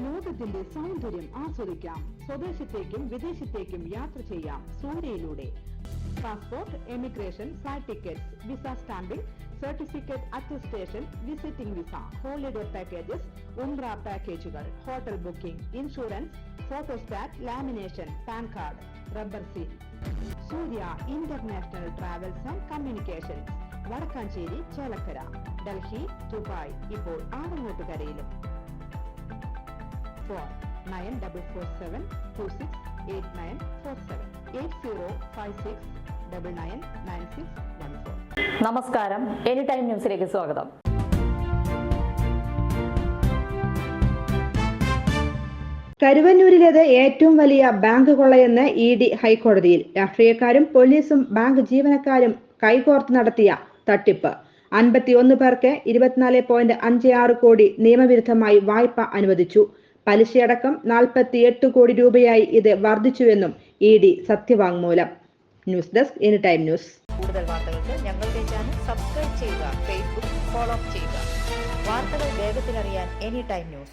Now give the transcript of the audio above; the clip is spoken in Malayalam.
ലോകത്തിന്റെ സൗന്ദര്യം ആസ്വദിക്കാം. സ്വദേശത്തേക്കും വിദേശത്തേക്കും യാത്ര ചെയ്യാം സൂര്യയിലൂടെ. Passport, emigration, flight tickets, visa stamping, certificate attestation, visiting visa, holiday packages, ഉംറ പാക്കേജുകൾ, hotel booking, insurance, photostat, lamination, PAN card, rubber seal. Surya international travels and communications, Vadakkanchery, Chelakkara, Delhi, Dubai, ഇപ്പോൾ ആറങ്ങോട്ടുകരയിലും. ഫോൺ 9447268947 8056999614. നമസ്കാരം, എനി ടൈം ന്യൂസിലേക്ക് സ്വാഗതം. കരുവന്നൂരിലേത് ഏറ്റവും വലിയ ബാങ്ക് കൊള്ളയെന്ന് ED ഹൈക്കോടതിയിൽ. രാഷ്ട്രീയക്കാരും പോലീസും ബാങ്ക് ജീവനക്കാരും കൈകോർത്ത് നടത്തിയ തട്ടിപ്പ്. 51 പേർക്ക് 24.56 കോടി നിയമവിരുദ്ധമായി വായ്പ അനുവദിച്ചു. പലിശയടക്കം 48 കോടി രൂപയായി ഇത് വർദ്ധിച്ചുവെന്നും ED സത്യവാങ്മൂലം. News desk, any time news. കൂടുതൽ വാർത്തകൾക്ക് ഞങ്ങളുടെ ചാനൽ സബ്സ്ക്രൈബ് ചെയ്യുക, ഫേസ്ബുക്ക് ഫോളോ ചെയ്യുക. വാർത്തകൾ വേഗത്തിലറിയാൻ എനി ടൈം ന്യൂസ്.